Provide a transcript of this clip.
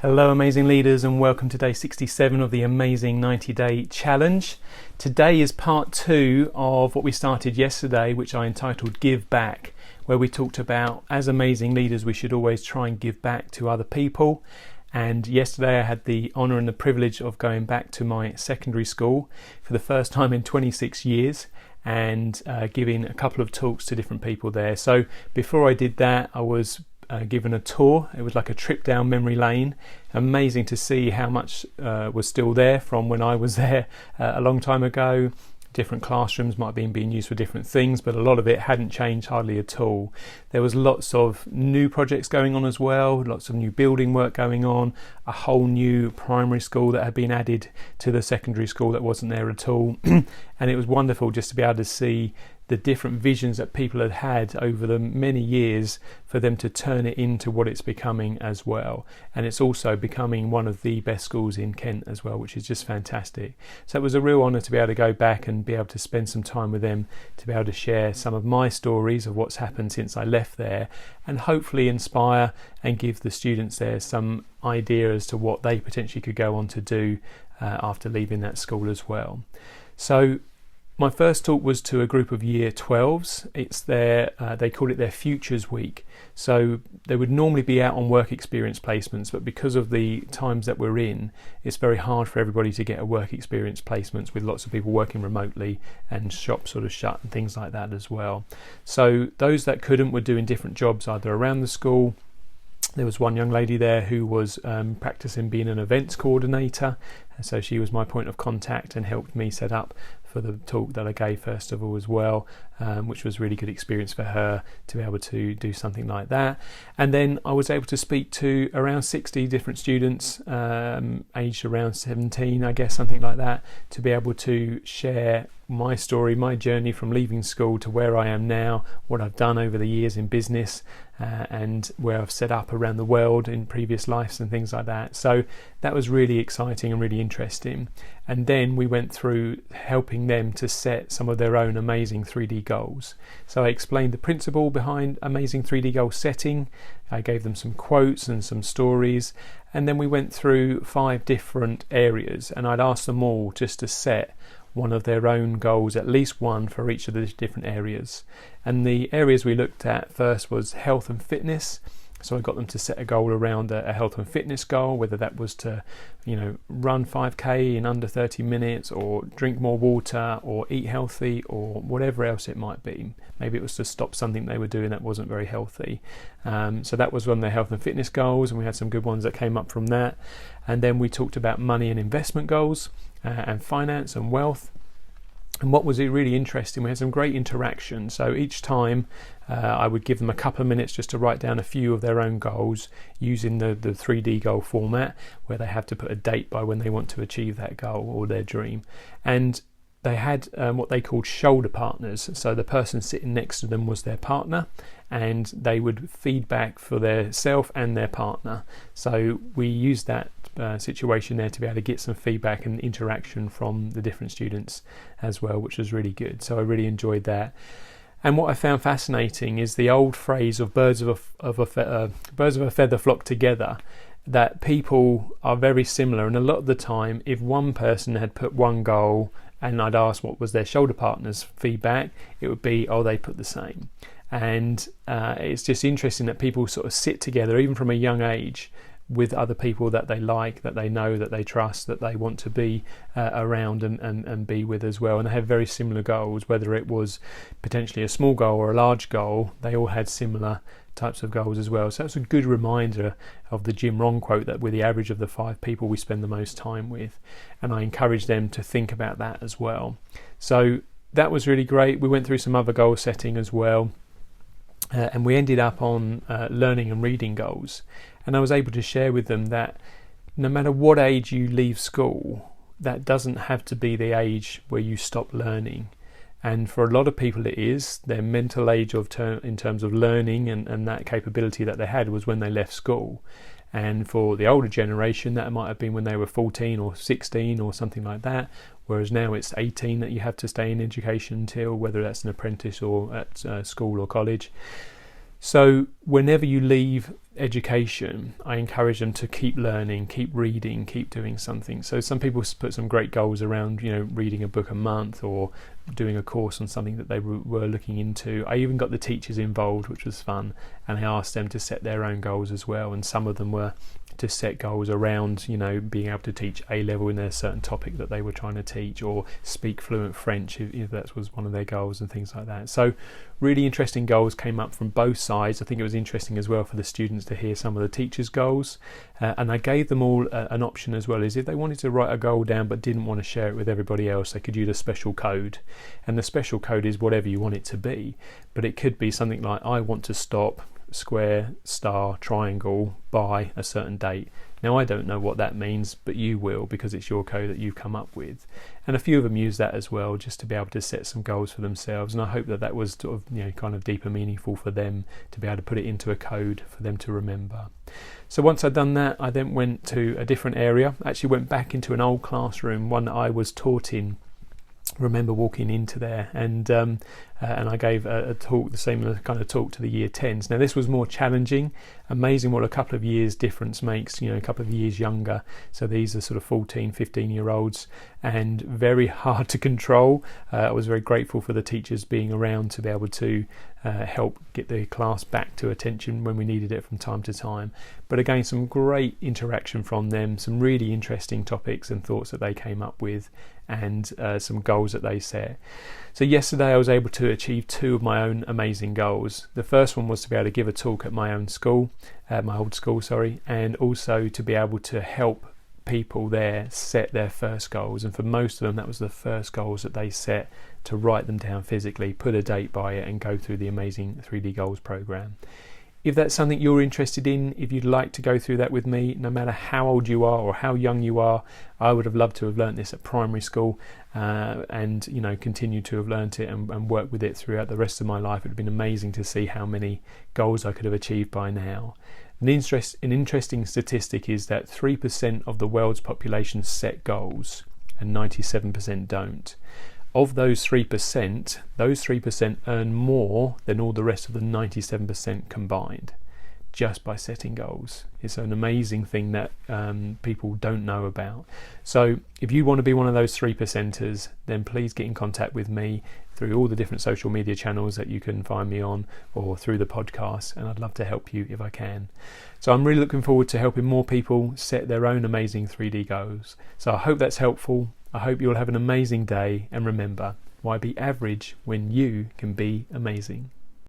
Hello amazing leaders, and welcome to day 67 of the Amazing 90-Day Challenge. Today is part 2 of what we started yesterday, which I entitled Give Back, where we talked about as amazing leaders we should always try and give back to other people. And yesterday I had the honour and the privilege of going back to my secondary school for the first time in 26 years and giving a couple of talks to different people there. So before I did that, I was given a tour. It was like a trip down memory lane. Amazing to see how much was still there from when I was there a long time ago. Different classrooms might have been being used for different things, but a lot of it hadn't changed hardly at all. There was lots of new projects going on as well, lots of new building work going on, a whole new primary school that had been added to the secondary school that wasn't there at all. And it was wonderful just to be able to see the different visions that people had had over the many years for them to turn it into what it's becoming as well. And it's also becoming one of the best schools in Kent as well, which is just fantastic. So it was a real honour to be able to go back and be able to spend some time with them, to be able to share some of my stories of what's happened since I left there, and hopefully inspire and give the students there some idea as to what they potentially could go on to do after leaving that school as well. So my first talk was to a group of year 12s. It's their, they called it their Futures Week. So they would normally be out on work experience placements, but because of the times that we're in, it's very hard for everybody to get a work experience placements, with lots of people working remotely and shops sort of shut and things like that as well. So those that couldn't were doing different jobs either around the school. There was one young lady there who was practicing being an events coordinator, and so she was my point of contact and helped me set up for the talk that I gave first of all as well, which was a really good experience for her to be able to do something like that. And then I was able to speak to around 60 different students, aged around 17, I guess, something like that, to be able to share my story, my journey from leaving school to where I am now, what I've done over the years in business, and where I've set up around the world in previous lives and things like that. So that was really exciting and really interesting. And then we went through helping them to set some of their own amazing 3D goals. So I explained the principle behind amazing 3D goal setting. I gave them some quotes and some stories, and then we went through 5 different areas, and I'd asked them all just to set one of their own goals, at least one for each of the different areas. And the areas we looked at first was health and fitness. So I got them to set a goal around a health and fitness goal, whether that was to, run 5k in under 30 minutes, or drink more water, or eat healthy, or whatever else it might be. Maybe it was to stop something they were doing that wasn't very healthy. So that was one of their health and fitness goals, and we had some good ones that came up from that. And then we talked about money and investment goals, and finance and wealth. And what was really interesting, we had some great interaction. So each time I would give them a couple of minutes just to write down a few of their own goals using the 3D goal format, where they have to put a date by when they want to achieve that goal or their dream. And they had what they called shoulder partners. So the person sitting next to them was their partner, and they would feedback for their self and their partner. So we used that situation there to be able to get some feedback and interaction from the different students as well, which was really good. So I really enjoyed that. And what I found fascinating is the old phrase of birds of a feather flock together, that people are very similar. And a lot of the time, if one person had put one goal and I'd ask what was their shoulder partner's feedback, it would be, oh, they put the same. And it's just interesting that people sort of sit together, even from a young age, with other people that they like, that they know, that they trust, that they want to be around and be with as well. And they have very similar goals, whether it was potentially a small goal or a large goal. They all had similar types of goals as well. So it's a good reminder of the Jim Rohn quote that we're the average of the 5 people we spend the most time with. And I encourage them to think about that as well. So that was really great. We went through some other goal setting as well. And we ended up on learning and reading goals. And I was able to share with them that no matter what age you leave school, that doesn't have to be the age where you stop learning. And for a lot of people it is. Their mental age in terms of learning and that capability that they had was when they left school. And for the older generation, that might have been when they were 14 or 16 or something like that, whereas now it's 18 that you have to stay in education until, whether that's an apprentice or at school or college. So whenever you leave education, I encourage them to keep learning, keep reading, keep doing something. So some people put some great goals around, reading a book a month or doing a course on something that they were looking into. I even got the teachers involved, which was fun, and I asked them to set their own goals as well. And some of them were to set goals around, being able to teach A-level in a certain topic that they were trying to teach, or speak fluent French if that was one of their goals, and things like that. So really interesting goals came up from both sides. I think it was interesting as well for the students to hear some of the teachers' goals, and I gave them all an option as well, is if they wanted to write a goal down but didn't want to share it with everybody else, they could use a special code. And the special code is whatever you want it to be, but it could be something like, I want to stop square, star, triangle by a certain date. Now I don't know what that means, but you will, because it's your code that you've come up with. And a few of them use that as well, just to be able to set some goals for themselves. And I hope that was sort of kind of deeper meaningful for them, to be able to put it into a code for them to remember. So once I'd done that, I then went to a different area. Actually went back into an old classroom, one that I was taught in. Remember walking into there, and I gave a talk, the same kind of talk to the year 10s. Now this was more challenging. Amazing what a couple of years difference makes, a couple of years younger. So these are sort of 14, 15-year-olds, and very hard to control. I was very grateful for the teachers being around to be able to help get the class back to attention when we needed it from time to time. But again, some great interaction from them, some really interesting topics and thoughts that they came up with, and some goals that they set. So yesterday I was able to achieve 2 of my own amazing goals. The first one was to be able to give a talk at my own school, my old school, and also to be able to help people there set their first goals. And for most of them, that was the first goals that they set, to write them down physically, put a date by it, and go through the amazing 3D Goals program. If that's something you're interested in, if you'd like to go through that with me, no matter how old you are or how young you are, I would have loved to have learnt this at primary school, and continue to have learnt it and work with it throughout the rest of my life. It would have been amazing to see how many goals I could have achieved by now. An interesting statistic is that 3% of the world's population set goals and 97% don't. Of those 3% earn more than all the rest of the 97% combined, just by setting goals. It's an amazing thing that people don't know about. So if you want to be one of those 3%ers, then please get in contact with me through all the different social media channels that you can find me on, or through the podcast, and I'd love to help you if I can. So I'm really looking forward to helping more people set their own amazing 3D goals. So I hope that's helpful. I hope you'll have an amazing day, and remember, why be average when you can be amazing?